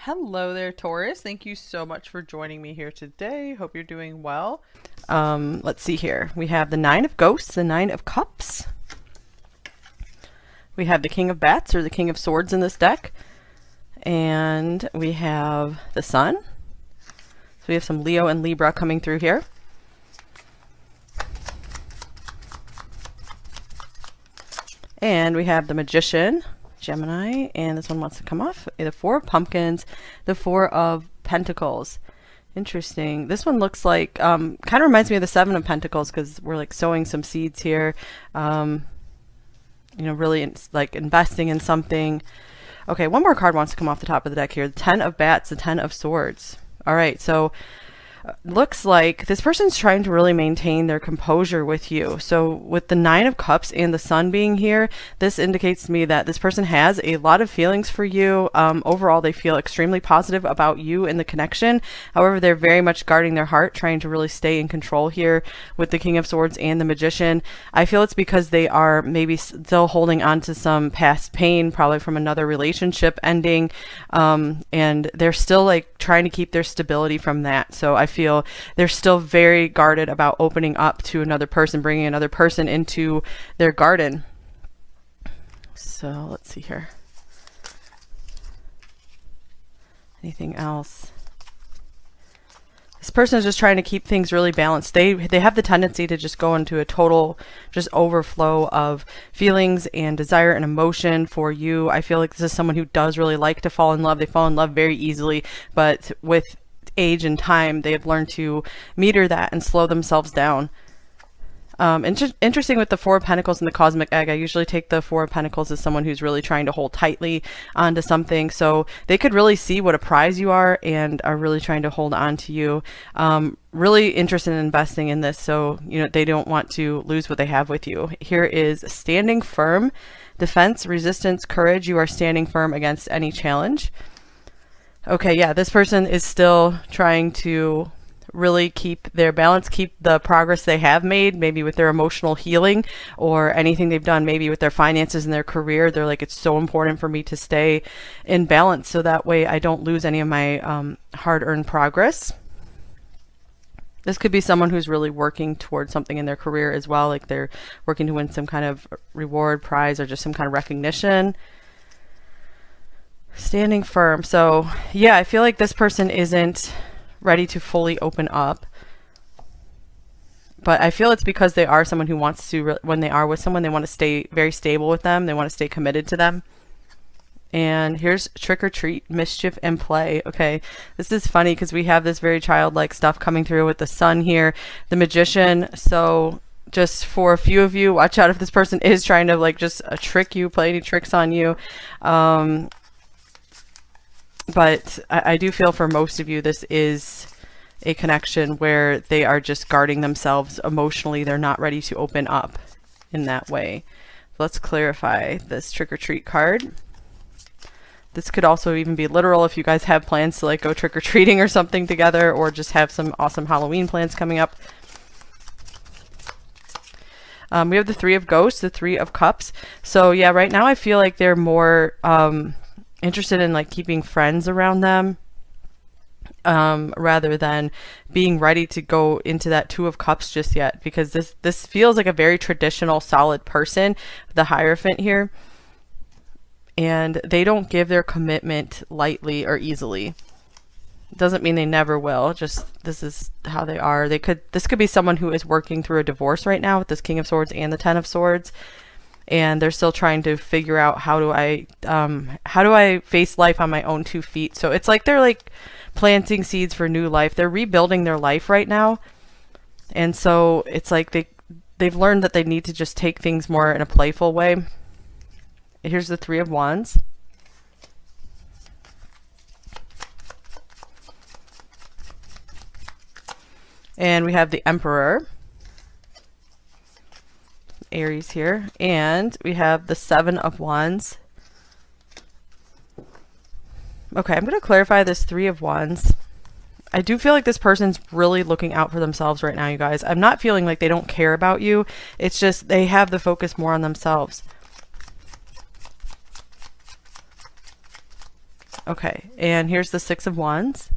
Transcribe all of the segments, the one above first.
Hello there, Taurus. Thank you so much for joining me here today. Hope you're doing well. Let's see here. We have the Nine of Ghosts, the Nine of Cups. We have the King of Bats or the King of Swords in this deck. And we have the Sun. So we have some Leo and Libra coming through here. And we have the Magician, Gemini, and this one wants to come off. The Four of Pumpkins, the Four of Pentacles. Interesting. This one looks like, kind of reminds me of the Seven of Pentacles because we're like sowing some seeds here. Really like investing in something. Okay, one more card wants to come off the top of the deck here. The Ten of Bats, the Ten of Swords. All right, so looks like this person's trying to really maintain their composure with you. So with the Nine of Cups and the Sun being here, this indicates to me that this person has a lot of feelings for you. Overall, they feel extremely positive about you and the connection. However, they're very much guarding their heart, trying to really stay in control here with the King of Swords and the Magician. I feel it's because they are maybe still holding on to some past pain, probably from another relationship ending, and they're still like trying to keep their stability from that. So I feel they're still very guarded about opening up to another person, bringing another person into their garden. So let's see here. Anything else? This person is just trying to keep things really balanced. They have the tendency to just go into a total just overflow of feelings and desire and emotion for you. I feel like this is someone who does really like to fall in love. They fall in love very easily, but with age and time, they have learned to meter that and slow themselves down. Interesting with the Four of Pentacles and the Cosmic Egg, I usually take the Four of Pentacles as someone who's really trying to hold tightly onto something. So they could really see what a prize you are and are really trying to hold on to you. Really interested in investing in this, so they don't want to lose what they have with you. Here is standing firm, defense, resistance, courage. You are standing firm against any challenge. Okay, yeah, this person is still trying to really keep their balance, keep the progress they have made, maybe with their emotional healing or anything they've done, maybe with their finances and their career. They're like, it's so important for me to stay in balance so that way I don't lose any of my hard-earned progress. This could be someone who's really working towards something in their career as well, like they're working to win some kind of reward, prize, or just some kind of recognition. Standing firm. So yeah, I feel like this person isn't ready to fully open up, but I feel it's because they are someone who wants to, when they are with someone, they want to stay very stable with them. They want to stay committed to them. And here's trick or treat, mischief, and play. Okay, this is funny because we have this very childlike stuff coming through with the Sun here, the Magician. So just for a few of you, watch out if this person is trying to like just trick you, play any tricks on you. But I do feel for most of you, this is a connection where they are just guarding themselves emotionally. They're not ready to open up in that way. Let's clarify this trick or treat card. This could also even be literal if you guys have plans to like go trick or treating or something together, or just have some awesome Halloween plans coming up. We have the Three of Ghosts, the Three of Cups. So yeah, right now I feel like they're more interested in like keeping friends around them, rather than being ready to go into that Two of Cups just yet, because this feels like a very traditional, solid person, the Hierophant here, and they don't give their commitment lightly or easily. Doesn't mean they never will, just this is how they are. This could be someone who is working through a divorce right now with this King of Swords and the Ten of Swords, and they're still trying to figure out how do I face life on my own 2 feet. So it's like they're like planting seeds for new life. They're rebuilding their life right now, and so it's like they've learned that they need to just take things more in a playful way. Here's the Three of Wands. And we have the Emperor, Aries here, and we have the Seven of Wands. Okay, I'm going to clarify this Three of Wands. I do feel like this person's really looking out for themselves right now, you guys. I'm not feeling like they don't care about you. It's just they have the focus more on themselves. Okay, and here's the Six of Wands.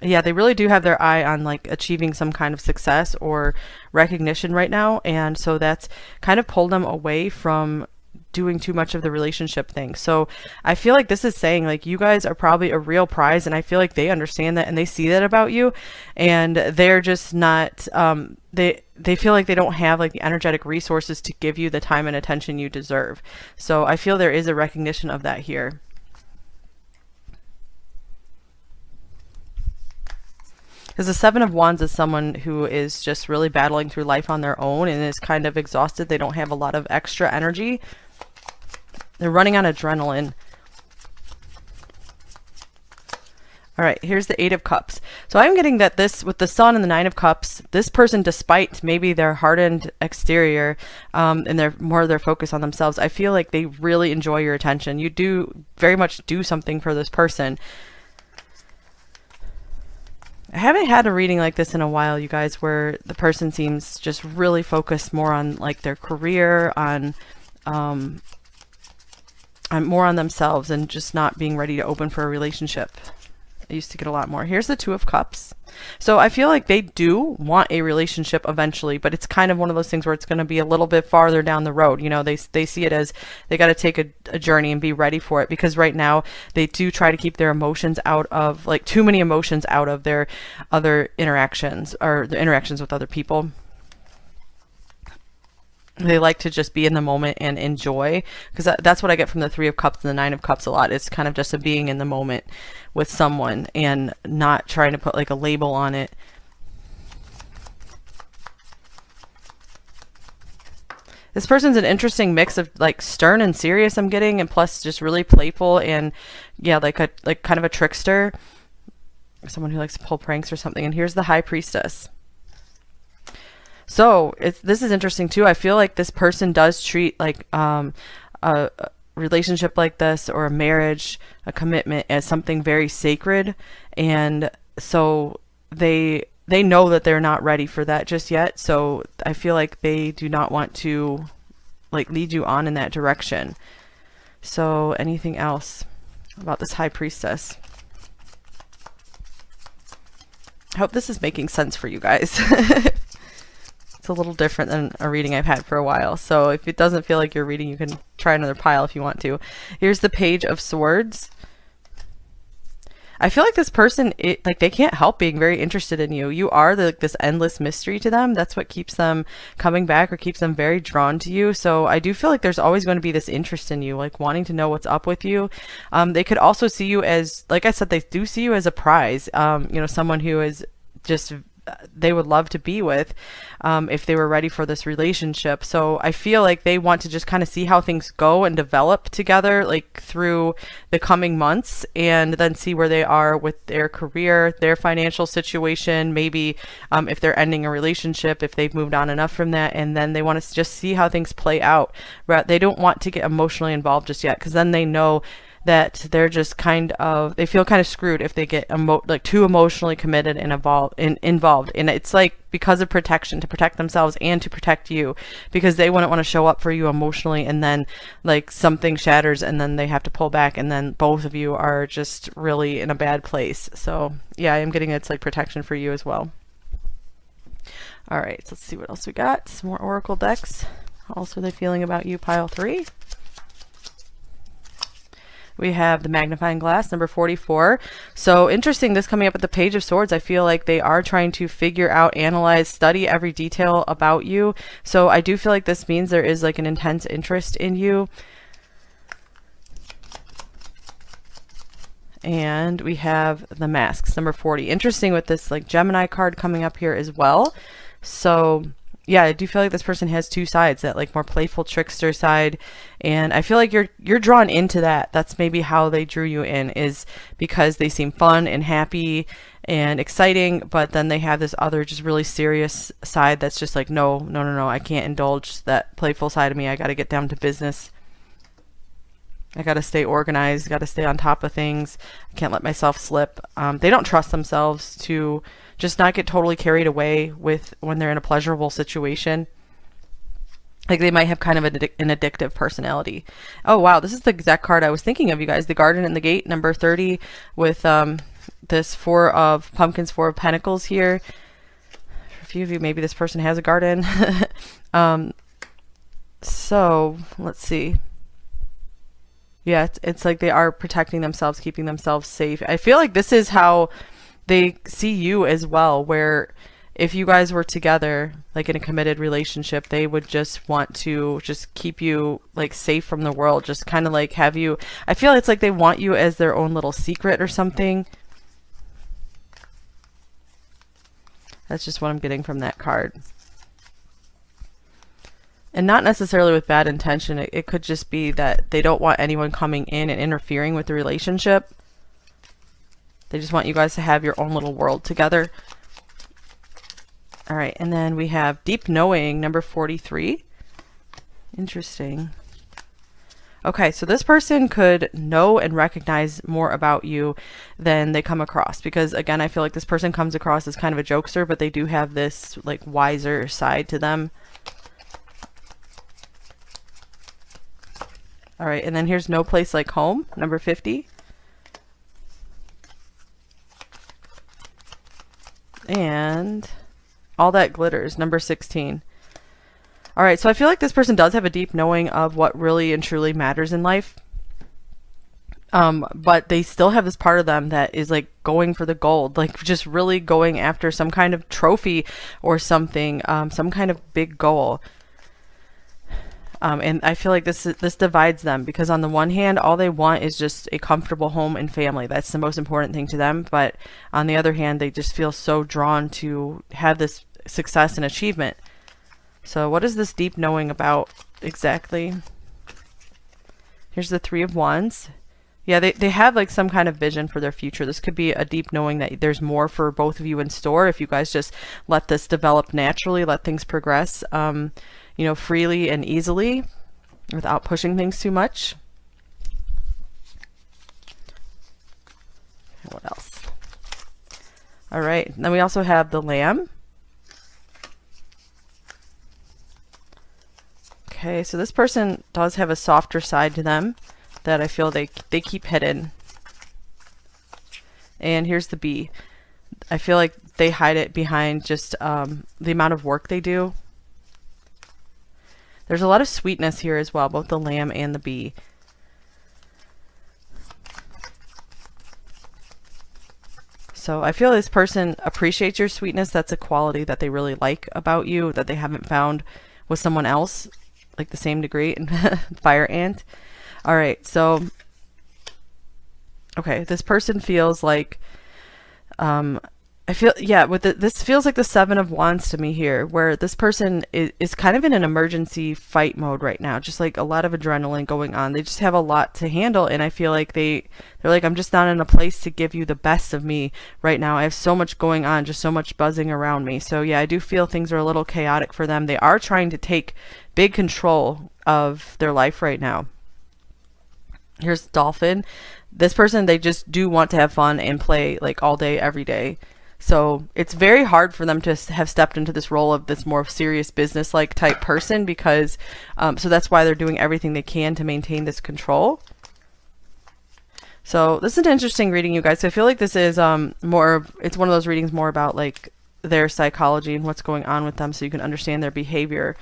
Yeah, they really do have their eye on like achieving some kind of success or recognition right now. And so that's kind of pulled them away from doing too much of the relationship thing. So I feel like this is saying like you guys are probably a real prize, and I feel like they understand that and they see that about you, and they're just not they feel like they don't have like the energetic resources to give you the time and attention you deserve. So I feel there is a recognition of that here. Because the Seven of Wands is someone who is just really battling through life on their own and is kind of exhausted. They don't have a lot of extra energy. They're running on adrenaline. All right, here's the Eight of Cups. So I'm getting that this, with the Sun and the Nine of Cups, this person, despite maybe their hardened exterior and their focus on themselves, I feel like they really enjoy your attention. You do very much do something for this person. I haven't had a reading like this in a while, you guys, where the person seems just really focused more on like their career, on more on themselves, and just not being ready to open for a relationship. I used to get a lot more. Here's the Two of Cups. So I feel like they do want a relationship eventually, but it's kind of one of those things where it's going to be a little bit farther down the road. You know, they see it as they got to take a journey and be ready for it, because right now they do try to keep their emotions out of, like, too many emotions out of their other interactions or the interactions with other people. They like to just be in the moment and enjoy, because that's what I get from the Three of Cups and the Nine of Cups a lot. It's kind of just a being in the moment with someone and not trying to put like a label on it. This person's an interesting mix of like stern and serious, I'm getting, and plus just really playful, and yeah, like kind of a trickster, someone who likes to pull pranks or something. And here's the High Priestess. So this is interesting too. I feel like this person does treat like a relationship like this, or a marriage, a commitment, as something very sacred, and so they know that they're not ready for that just yet. So I feel like they do not want to like lead you on in that direction. So anything else about this High Priestess? I hope this is making sense for you guys. It's a little different than a reading I've had for a while. So if it doesn't feel like you're reading, you can try another pile if you want to. Here's the Page of Swords. I feel like this person, like they can't help being very interested in you. You are this endless mystery to them. That's what keeps them coming back, or keeps them very drawn to you. So I do feel like there's always going to be this interest in you, like wanting to know what's up with you. They could also see you as, like I said, they do see you as a prize. You know, someone who is just, they would love to be with if they were ready for this relationship. So I feel like they want to just kind of see how things go and develop together, like through the coming months, and then see where they are with their career, their financial situation, maybe if they're ending a relationship, if they've moved on enough from that, and then they want to just see how things play out. They don't want to get emotionally involved just yet, because then they know that they're just kind of, they feel kind of screwed if they get like too emotionally committed and involved. And it's like because of protection, to protect themselves and to protect you, because they wouldn't want to show up for you emotionally and then like something shatters and then they have to pull back, and then both of you are just really in a bad place. So yeah, I am getting it's like protection for you as well. All right, so let's see what else we got. Some more oracle decks. How else are they feeling about you, pile 3? We have the magnifying glass, number 44. So interesting, this coming up with the Page of Swords. I feel like they are trying to figure out, analyze, study every detail about you. So I do feel like this means there is like an intense interest in you. And we have the masks, number 40. Interesting with this like Gemini card coming up here as well. So yeah, I do feel like this person has two sides, that like more playful trickster side, and I feel like you're drawn into that. That's maybe how they drew you in, is because they seem fun and happy and exciting, but then they have this other just really serious side that's just like, no, I can't indulge that playful side of me. I got to get down to business. I got to stay organized, got to stay on top of things. I can't let myself slip. They don't trust themselves to just not get totally carried away with when they're in a pleasurable situation. Like they might have kind of an addictive personality. Oh wow, this is the exact card I was thinking of, you guys. The Garden and the Gate, number 30, with this Four of Pumpkins, Four of Pentacles here. For a few of you, maybe this person has a garden. So let's see. Yeah, it's like they are protecting themselves, keeping themselves safe. I feel like this is how they see you as well, where if you guys were together, like in a committed relationship, they would just want to just keep you like safe from the world, just kind of like have you, I feel it's like they want you as their own little secret or something. That's just what I'm getting from that card. And not necessarily with bad intention. It could just be that they don't want anyone coming in and interfering with the relationship. They just want you guys to have your own little world together. All right, and then we have Deep Knowing, number 43. Interesting. Okay, so this person could know and recognize more about you than they come across. Because again, I feel like this person comes across as kind of a jokester, but they do have this like wiser side to them. All right, and then here's No Place Like Home, number 50. And All That Glitters, number 16. All right, so I feel like this person does have a deep knowing of what really and truly matters in life. But they still have this part of them that is like going for the gold, like just really going after some kind of trophy or something, some kind of big goal. And I feel like this divides them, because on the one hand, all they want is just a comfortable home and family. That's the most important thing to them. But on the other hand, they just feel so drawn to have this success and achievement. So what is this deep knowing about exactly? Here's the Three of Wands. Yeah, they have like some kind of vision for their future. This could be a deep knowing that there's more for both of you in store if you guys just let this develop naturally, let things progress. You know, freely and easily without pushing things too much. What else? All right, then we also have the Lamb. Okay, so this person does have a softer side to them that I feel they keep hidden. And here's the Bee. I feel like they hide it behind just the amount of work they do. There's a lot of sweetness here as well, both the Lamb and the Bee. So I feel this person appreciates your sweetness. That's a quality that they really like about you that they haven't found with someone else, like the same degree. Fire Ant. All right, so okay, this person feels like I feel, yeah, with this feels like the Seven of Wands to me here, where this person is kind of in an emergency fight mode right now, just like a lot of adrenaline going on. They just have a lot to handle, and I feel like they're like, I'm just not in a place to give you the best of me right now. I have so much going on, just so much buzzing around me. So yeah, I do feel things are a little chaotic for them. They are trying to take big control of their life right now. Here's Dolphin. This person, they just do want to have fun and play like all day, every day. So it's very hard for them to have stepped into this role of this more serious business-like type person, because so that's why they're doing everything they can to maintain this control. So this is an interesting reading, you guys. So I feel like this is more, it's one of those readings more about like their psychology and what's going on with them, so you can understand their behavior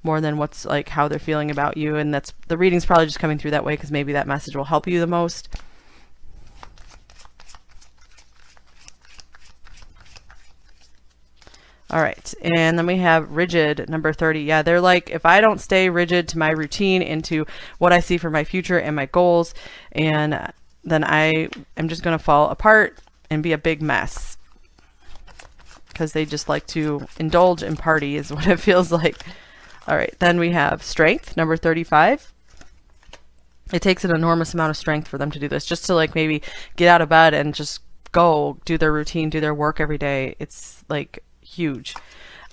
more than what's like how they're feeling about you. And that's, the reading's probably just coming through that way because maybe that message will help you the most. All right, and then we have Rigid, number 30. Yeah, they're like, if I don't stay rigid to my routine and to what I see for my future and my goals, and then I am just going to fall apart and be a big mess. Because they just like to indulge and party is what it feels like. All right, then we have Strength, number 35. It takes an enormous amount of strength for them to do this, just to like maybe get out of bed and just go do their routine, do their work every day. It's like huge.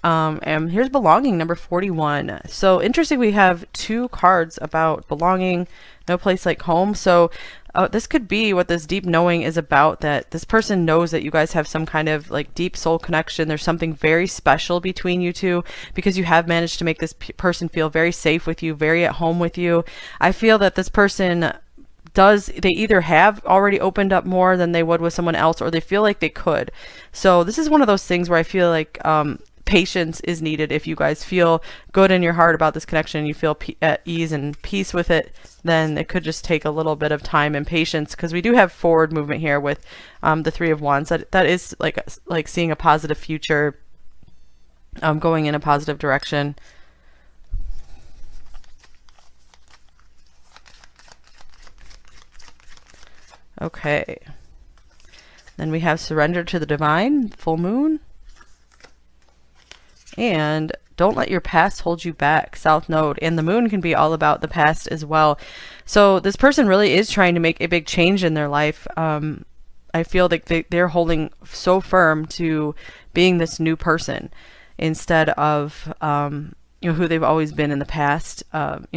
And here's belonging, number 41. So interesting, we have two cards about belonging, no place like home. So this could be what this deep knowing is about, that this person knows that you guys have some kind of like deep soul connection. There's something very special between you two, because you have managed to make this person feel very safe with you, very at home with you. I feel that this person they either have already opened up more than they would with someone else, or they feel like they could. So this is one of those things where I feel like patience is needed. If you guys feel good in your heart about this connection, you feel at ease and peace with it, then it could just take a little bit of time and patience, because we do have forward movement here with the Three of Wands. That is like seeing a positive future, going in a positive direction. Okay. Then we have surrender to the divine, full moon. And don't let your past hold you back, South Node. And the moon can be all about the past as well. So this person really is trying to make a big change in their life. I feel like they're holding so firm to being this new person instead of who they've always been in the past.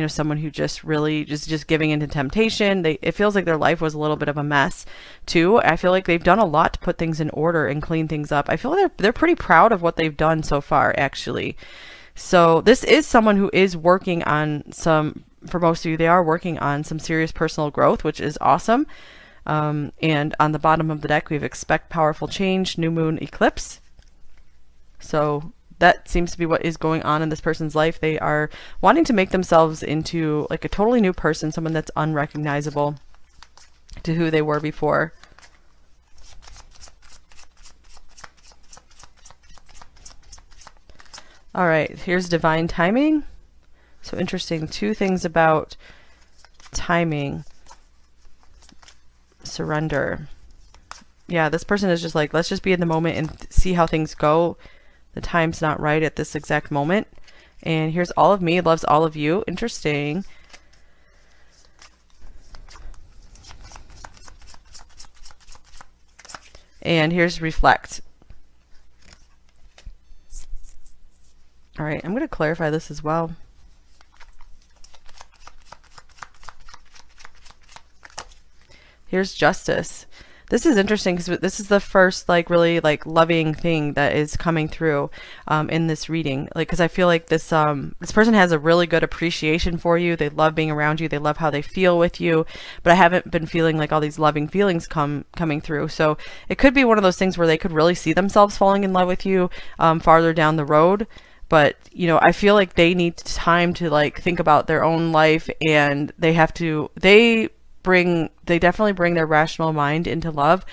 Someone who just really just giving into temptation. It feels like their life was a little bit of a mess too. I feel like they've done a lot to put things in order and clean things up. I feel like they're pretty proud of what they've done so far, actually. So this is someone who is working on for most of you, they are working on some serious personal growth, which is awesome. And on the bottom of the deck, we have expect powerful change, new moon, eclipse. So that seems to be what is going on in this person's life. They are wanting to make themselves into like a totally new person, someone that's unrecognizable to who they were before. All right, here's divine timing. So interesting, two things about timing. Surrender. Yeah, this person is just like, let's just be in the moment and see how things go. The time's not right at this exact moment. And here's all of me loves all of you. Interesting. And here's reflect. All right, I'm going to clarify this as well. Here's justice. This is interesting because this is the first really loving thing that is coming through in this reading. Because I feel like this person has a really good appreciation for you. They love being around you. They love how they feel with you. But I haven't been feeling like all these loving feelings coming through. So it could be one of those things where they could really see themselves falling in love with you farther down the road. But I feel like they need time to think about their own life, and they definitely bring their rational mind into love,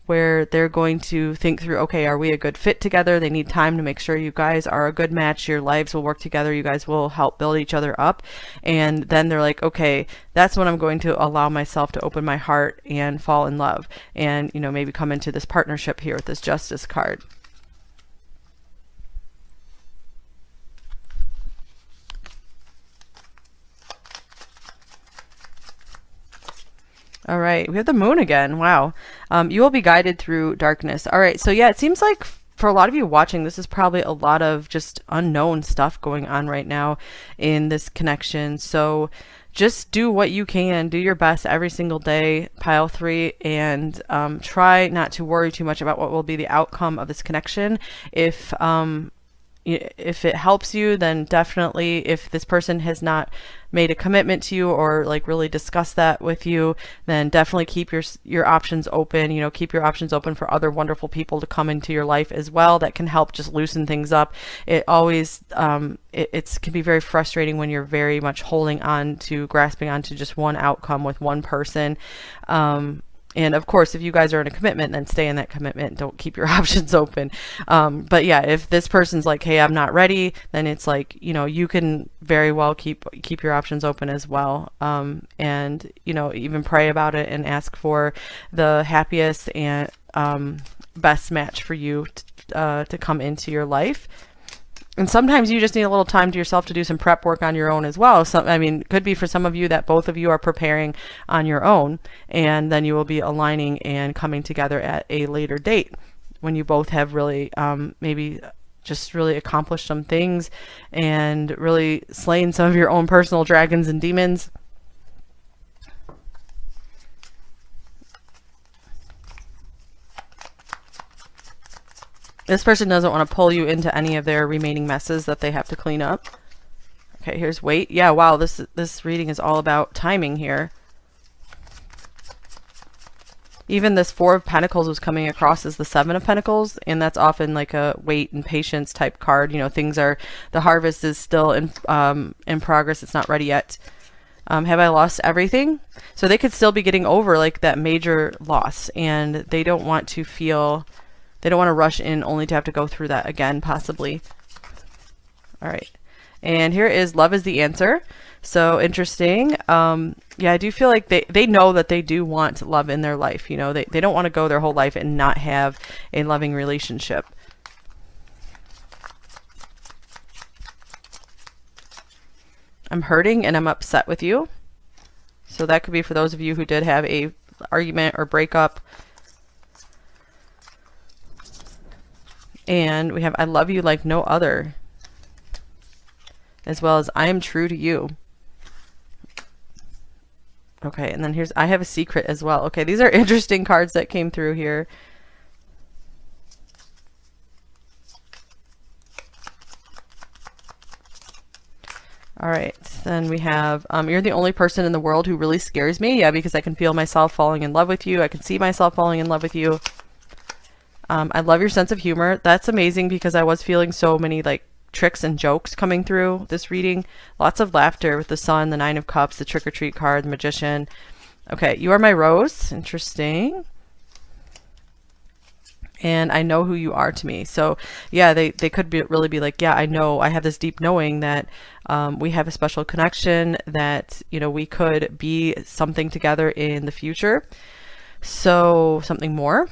where they're going to think through, okay, are we a good fit together? They need time to make sure you guys are a good match. Your lives will work together. You guys will help build each other up. And then they're like, okay, that's when I'm going to allow myself to open my heart and fall in love, and maybe come into this partnership here with this justice card. All right, we have the moon again. Wow. You will be guided through darkness. All right, so yeah, it seems like for a lot of you watching, this is probably a lot of just unknown stuff going on right now in this connection. So just do what you can. Do your best every single day, pile 3, and try not to worry too much about what will be the outcome of this connection. If it helps you, then definitely, if this person has not made a commitment to you or really discussed that with you, then definitely keep your options open. Keep your options open for other wonderful people to come into your life as well that can help just loosen things up. It always it can be very frustrating when you're very much grasping onto just one outcome with one person. And of course, if you guys are in a commitment, then stay in that commitment. Don't keep your options open. But yeah, if this person's like, hey, I'm not ready, then it's you can very well keep your options open as well. And even pray about it and ask for the happiest and best match for you to come into your life. And sometimes you just need a little time to yourself to do some prep work on your own as well. So, could be for some of you that both of you are preparing on your own, and then you will be aligning and coming together at a later date when you both have really maybe just really accomplished some things and really slain some of your own personal dragons and demons. This person doesn't want to pull you into any of their remaining messes that they have to clean up. Okay, here's wait. Yeah, wow, this reading is all about timing here. Even this Four of Pentacles was coming across as the Seven of Pentacles, and that's often like a wait and patience type card. You know, things are, the harvest is still in progress. It's not ready yet. Have I lost everything? So they could still be getting over like that major loss, and they don't want to feel, they don't want to rush in only to have to go through that again, possibly. All right. And here is love is the answer. So interesting. Yeah, I do feel like they know that they do want love in their life. You know, they don't want to go their whole life and not have a loving relationship. I'm hurting and I'm upset with you. So that could be for those of you who did have a argument or breakup. And we have I love you like no other, as well as I am true to you. Okay, and then here's I have a secret as well. Okay, these are interesting cards that came through here. All right, then we have you're the only person in the world who really scares me. Yeah, because I can feel myself falling in love with you. I can see myself falling in love with you. I love your sense of humor. That's amazing, because I was feeling so many like tricks and jokes coming through this reading. Lots of laughter with the Sun, the Nine of Cups, the Trick or Treat card, the Magician. Okay, you are my rose. Interesting. And I know who you are to me. So yeah, they could really be like, yeah, I know, I have this deep knowing that we have a special connection, that, you know, we could be something together in the future. So something more.